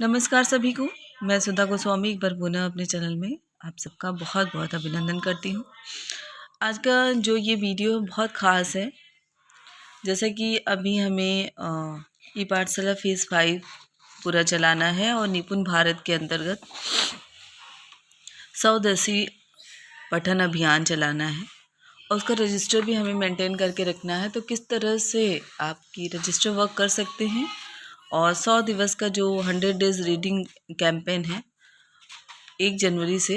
नमस्कार सभी को। मैं सुधा गोस्वामी एक बार पुनः अपने चैनल में आप सबका बहुत बहुत अभिनंदन करती हूँ। आज का जो ये वीडियो बहुत ख़ास है। जैसे कि अभी हमें ई पाठशाला फेज़ 5 पूरा चलाना है और निपुण भारत के अंतर्गत 100 दिवसीय पठन अभियान चलाना है और उसका रजिस्टर भी हमें मेंटेन करके रखना है। तो किस तरह से आपकी रजिस्टर वर्क कर सकते हैं और 100 दिवस का जो 100 डेज़ रीडिंग कैंपेन है 1 जनवरी से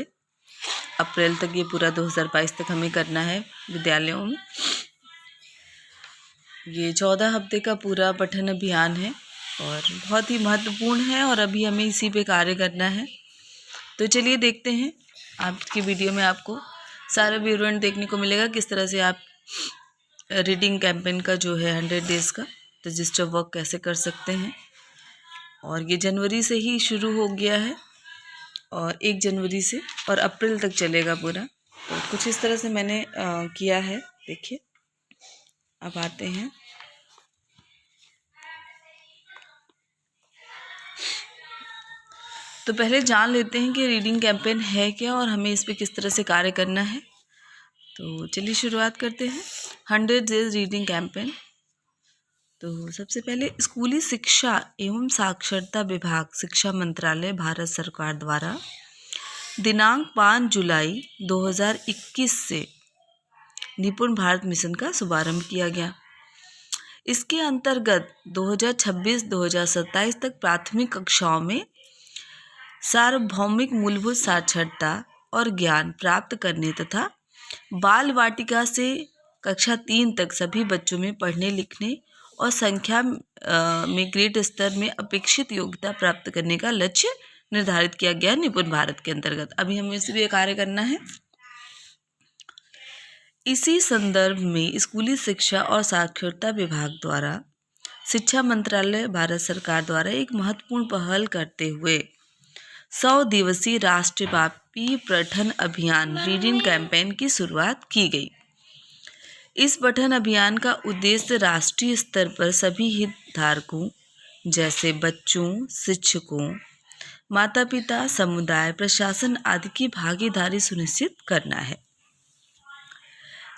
अप्रैल तक, ये पूरा 2022 तक हमें करना है विद्यालयों में। ये 14 हफ्ते का पूरा पठन अभियान है और बहुत ही महत्वपूर्ण है और अभी हमें इसी पे कार्य करना है। तो चलिए देखते हैं। आज की वीडियो में आपको सारा विवरण देखने को मिलेगा, किस तरह से आप रीडिंग कैंपेन का जो है 100 डेज़ का रजिस्टर वर्क कैसे कर सकते हैं। और ये जनवरी से ही शुरू हो गया है और 1 जनवरी से और अप्रैल तक चलेगा पूरा। तो कुछ इस तरह से मैंने किया है। देखिए, अब आते हैं। तो पहले जान लेते हैं कि रीडिंग कैंपेन है क्या और हमें इस पे किस तरह से कार्य करना है। तो चलिए शुरुआत करते हैं 100 डेज रीडिंग कैंपेन। तो सबसे पहले स्कूली शिक्षा एवं साक्षरता विभाग, शिक्षा मंत्रालय, भारत सरकार द्वारा दिनांक 5 जुलाई 2021 से निपुण भारत मिशन का शुभारंभ किया गया। इसके अंतर्गत 2026-2027 तक प्राथमिक कक्षाओं में सार्वभौमिक मूलभूत साक्षरता और ज्ञान प्राप्त करने तथा बाल वाटिका से कक्षा 3 तक सभी बच्चों में पढ़ने लिखने और संख्या में ग्रेड स्तर में अपेक्षित योग्यता प्राप्त करने का लक्ष्य निर्धारित किया गया निपुण भारत के अंतर्गत। अभी हमें इसी पे कार्य करना है। इसी संदर्भ में स्कूली शिक्षा और साक्षरता विभाग द्वारा शिक्षा मंत्रालय, भारत सरकार द्वारा एक महत्वपूर्ण पहल करते हुए 100 दिवसीय राष्ट्रव्यापी पठन अभियान रीडिंग कैंपेन की शुरुआत की गई। इस पठन अभियान का उद्देश्य राष्ट्रीय स्तर पर सभी हितधारकों जैसे बच्चों, शिक्षकों, माता पिता, समुदाय, प्रशासन आदि की भागीदारी सुनिश्चित करना है,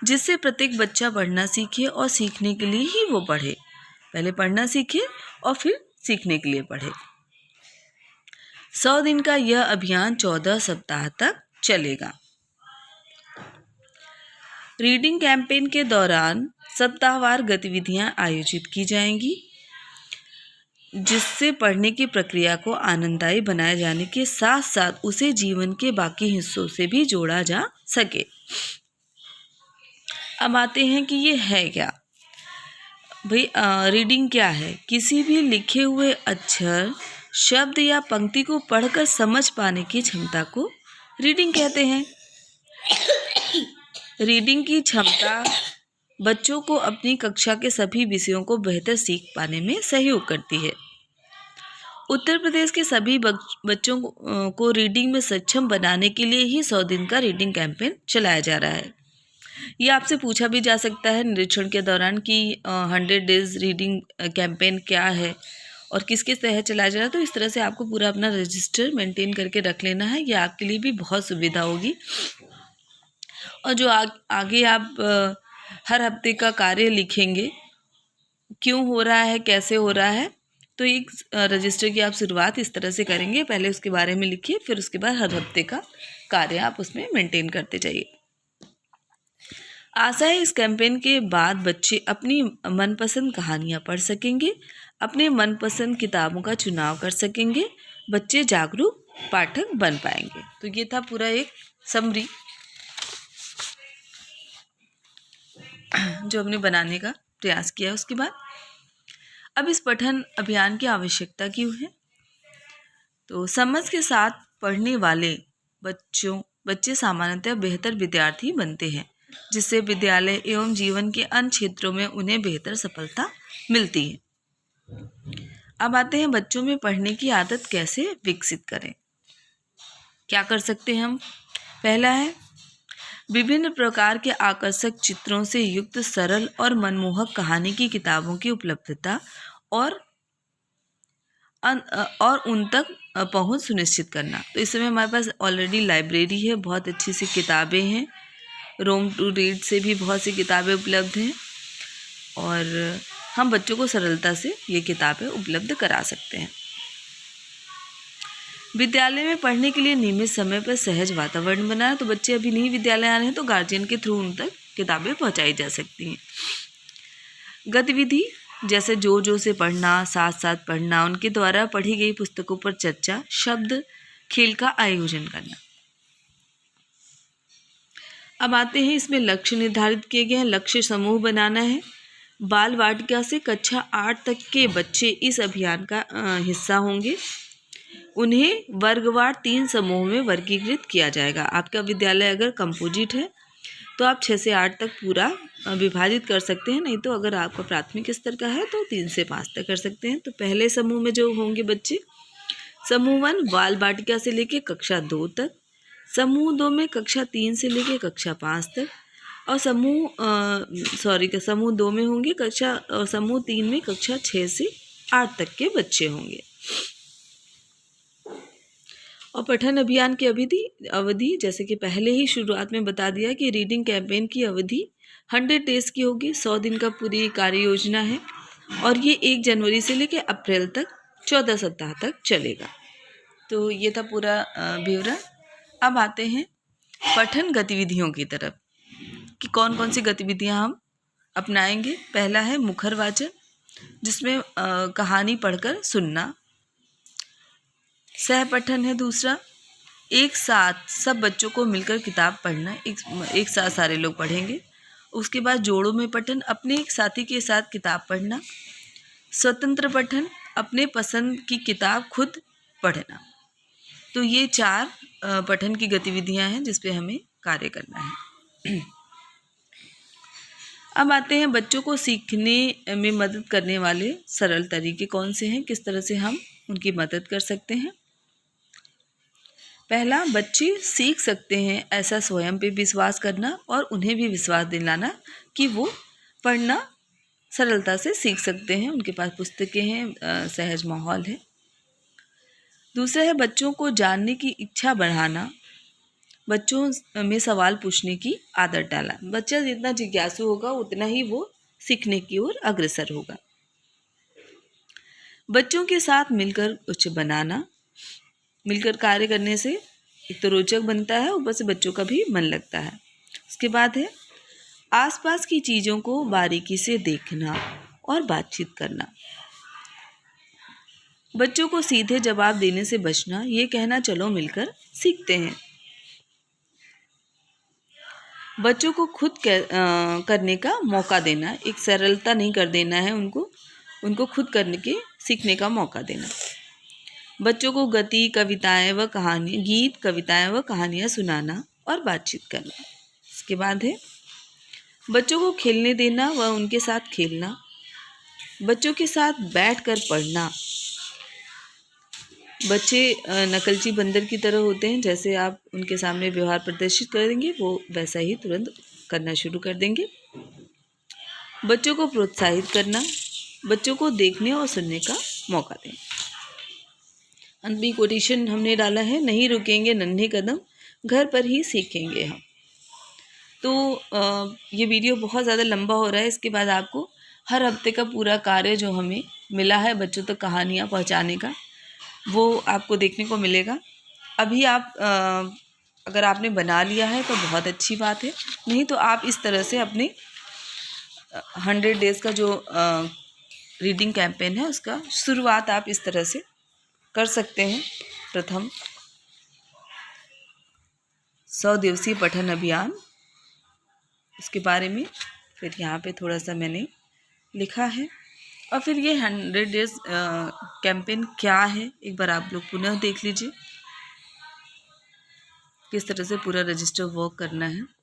जिससे प्रत्येक बच्चा पढ़ना सीखे और सीखने के लिए ही वो पढ़े। पहले पढ़ना सीखे और फिर सीखने के लिए पढ़े। 100 दिन का यह अभियान 14 सप्ताह तक चलेगा। रीडिंग कैंपेन के दौरान सप्ताहवार गतिविधियां आयोजित की जाएंगी, जिससे पढ़ने की प्रक्रिया को आनंददायी बनाए जाने के साथ साथ उसे जीवन के बाकी हिस्सों से भी जोड़ा जा सके। अब आते हैं कि ये है क्या भाई। रीडिंग क्या है? किसी भी लिखे हुए अक्षर, शब्द या पंक्ति को पढ़कर समझ पाने की क्षमता को रीडिंग कहते हैं। रीडिंग की क्षमता बच्चों को अपनी कक्षा के सभी विषयों को बेहतर सीख पाने में सहयोग करती है। उत्तर प्रदेश के सभी बच्चों को रीडिंग में सक्षम बनाने के लिए ही 100 दिन का रीडिंग कैंपेन चलाया जा रहा है। ये आपसे पूछा भी जा सकता है निरीक्षण के दौरान कि 100 डेज रीडिंग कैंपेन क्या है और किसके तहत चलाया जा रहा है। तो इस तरह से आपको पूरा अपना रजिस्टर मेंटेन करके रख लेना है। ये आपके लिए भी बहुत सुविधा होगी। और जो आगे आप हर हफ्ते का कार्य लिखेंगे, क्यों हो रहा है, कैसे हो रहा है, तो एक रजिस्टर की आप शुरुआत इस तरह से करेंगे। पहले उसके बारे में लिखिए, फिर उसके बाद हर हफ्ते का कार्य आप उसमें मेंटेन करते जाइए। आशा है इस कैंपेन के बाद बच्चे अपनी मनपसंद कहानियाँ पढ़ सकेंगे, अपने मनपसंद किताबों का चुनाव कर सकेंगे, बच्चे जागरूक पाठक बन पाएंगे। तो ये था पूरा एक समरी जो हमने बनाने का प्रयास किया। उसके बाद अब इस पठन अभियान की आवश्यकता क्यों है? तो समझ के साथ पढ़ने वाले बच्चे सामान्यतः बेहतर विद्यार्थी बनते हैं, जिससे विद्यालय एवं जीवन के अन्य क्षेत्रों में उन्हें बेहतर सफलता मिलती है। अब आते हैं बच्चों में पढ़ने की आदत कैसे विकसित करें। क्या कर सकते हैं हम? पहला है विभिन्न प्रकार के आकर्षक चित्रों से युक्त सरल और मनमोहक कहानी की किताबों की उपलब्धता और और उन तक पहुंच सुनिश्चित करना। तो इस समय हमारे पास ऑलरेडी लाइब्रेरी है, बहुत अच्छी सी किताबें हैं, रोम टू रीड से भी बहुत सी किताबें उपलब्ध हैं और हम बच्चों को सरलता से ये किताबें उपलब्ध करा सकते हैं। विद्यालय में पढ़ने के लिए नियमित समय पर सहज वातावरण बनाना। तो बच्चे अभी नहीं विद्यालय आ रहे हैं तो गार्जियन के थ्रू उन तक किताबें पहुंचाई जा सकती हैं। गतिविधि जैसे जोर जोर से पढ़ना, साथ साथ पढ़ना, उनके द्वारा पढ़ी गई पुस्तकों पर चर्चा, शब्द खेल का आयोजन करना। अब आते हैं इसमें लक्ष्य निर्धारित किए गए हैं। लक्ष्य समूह बनाना है। बाल वाटिका से कक्षा 8 तक के बच्चे इस अभियान का हिस्सा होंगे। उन्हें वर्गवार 3 समूह में वर्गीकृत किया जाएगा। आपका विद्यालय अगर कंपोजिट है तो आप 6 से 8 तक पूरा विभाजित कर सकते हैं, नहीं तो अगर आपका प्राथमिक स्तर का है तो 3 से 5 तक कर सकते हैं। तो पहले समूह में जो होंगे बच्चे, समूह 1 बाल वाटिका से लेके कक्षा 2 तक, समूह 2 में कक्षा 3 से लेके कक्षा 5 तक और समूह 2 में होंगे समूह 3 में कक्षा 6 से 8 तक के बच्चे होंगे। और पठन अभियान की अवधि जैसे कि पहले ही शुरुआत में बता दिया कि रीडिंग कैंपेन की अवधि 100 डेज की होगी। 100 दिन का पूरी कार्य योजना है और ये 1 जनवरी से लेकर अप्रैल तक 14 सप्ताह तक चलेगा। तो ये था पूरा विवरण। अब आते हैं पठन गतिविधियों की तरफ कि कौन कौन सी गतिविधियां हम अपनाएंगे। पहला है मुखर वाचन, जिसमें कहानी पढ़कर सुनना। सह पठन है दूसरा, एक साथ सब बच्चों को मिलकर किताब पढ़ना, एक साथ सारे लोग पढ़ेंगे। उसके बाद जोड़ों में पठन, अपने एक साथी के साथ किताब पढ़ना। स्वतंत्र पठन, अपने पसंद की किताब खुद पढ़ना। तो ये 4 पठन की गतिविधियां हैं जिस पे हमें कार्य करना है। अब आते हैं बच्चों को सीखने में मदद करने वाले सरल तरीके कौन से हैं, किस तरह से हम उनकी मदद कर सकते हैं। पहला, बच्चे सीख सकते हैं ऐसा स्वयं पे विश्वास करना और उन्हें भी विश्वास दिलाना कि वो पढ़ना सरलता से सीख सकते हैं, उनके पास पुस्तकें हैं, सहज माहौल है। दूसरा है बच्चों को जानने की इच्छा बढ़ाना, बच्चों में सवाल पूछने की आदत डाला। बच्चा जितना जिज्ञासु होगा उतना ही वो सीखने की ओर अग्रसर होगा। बच्चों के साथ मिलकर कुछ बनाना, मिलकर कार्य करने से एक तो रोचक बनता है, ऊपर से बच्चों का भी मन लगता है। उसके बाद है आसपास की चीज़ों को बारीकी से देखना और बातचीत करना। बच्चों को सीधे जवाब देने से बचना, ये कहना चलो मिलकर सीखते हैं। बच्चों को खुद करने का मौका देना, एक सरलता नहीं कर देना है, उनको खुद करने के सीखने का मौका देना। बच्चों को गीत कविताएं व कहानियाँ सुनाना और बातचीत करना। इसके बाद है बच्चों को खेलने देना व उनके साथ खेलना। बच्चों के साथ बैठकर पढ़ना। बच्चे नकलची बंदर की तरह होते हैं, जैसे आप उनके सामने व्यवहार प्रदर्शित करेंगे वो वैसा ही तुरंत करना शुरू कर देंगे। बच्चों को प्रोत्साहित करना, बच्चों को देखने और सुनने का मौका दें। अंत में कोटेशन हमने डाला है, नहीं रुकेंगे नन्हे कदम, घर पर ही सीखेंगे हम। तो ये वीडियो बहुत ज़्यादा लंबा हो रहा है, इसके बाद आपको हर हफ्ते का पूरा कार्य जो हमें मिला है बच्चों तक कहानियाँ पहुँचाने का, वो आपको देखने को मिलेगा। अभी आप अगर आपने बना लिया है तो बहुत अच्छी बात है, नहीं तो आप इस तरह से अपने 100 डेज़ का जो रीडिंग कैंपेन है उसका शुरुआत आप इस तरह से कर सकते हैं। प्रथम 100 दिवसीय पठन अभियान, उसके बारे में फिर यहाँ पे थोड़ा सा मैंने लिखा है, और फिर ये 100 डेज़ कैंपेन क्या है एक बार आप लोग पुनः देख लीजिए, किस तरह से पूरा रजिस्टर वर्क करना है।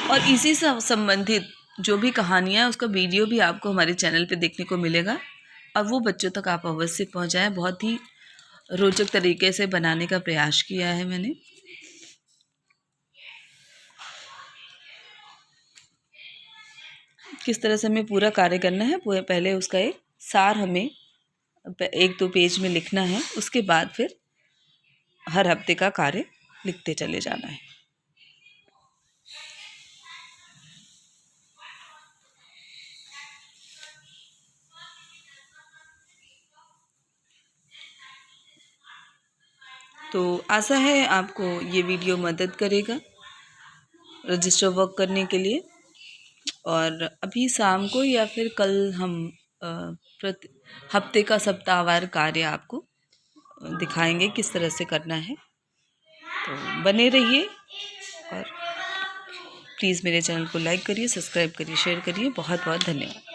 और इसी से संबंधित जो भी कहानियाँ हैं उसका वीडियो भी आपको हमारे चैनल पे देखने को मिलेगा। और वो बच्चों तक आप अवश्य पहुंचाएं। बहुत ही रोचक तरीके से बनाने का प्रयास किया है मैंने। किस तरह से हमें पूरा कार्य करना है, पहले उसका एक सार हमें 1-2 पेज में लिखना है, उसके बाद फिर हर हफ्ते का कार्य लिखते चले जाना है। तो आशा है आपको ये वीडियो मदद करेगा रजिस्टर वर्क करने के लिए। और अभी शाम को या फिर कल हम प्रति हफ्ते का सप्ताहवार कार्य आपको दिखाएंगे किस तरह से करना है। तो बने रहिए और प्लीज़ मेरे चैनल को लाइक करिए, सब्सक्राइब करिए, शेयर करिए। बहुत बहुत धन्यवाद।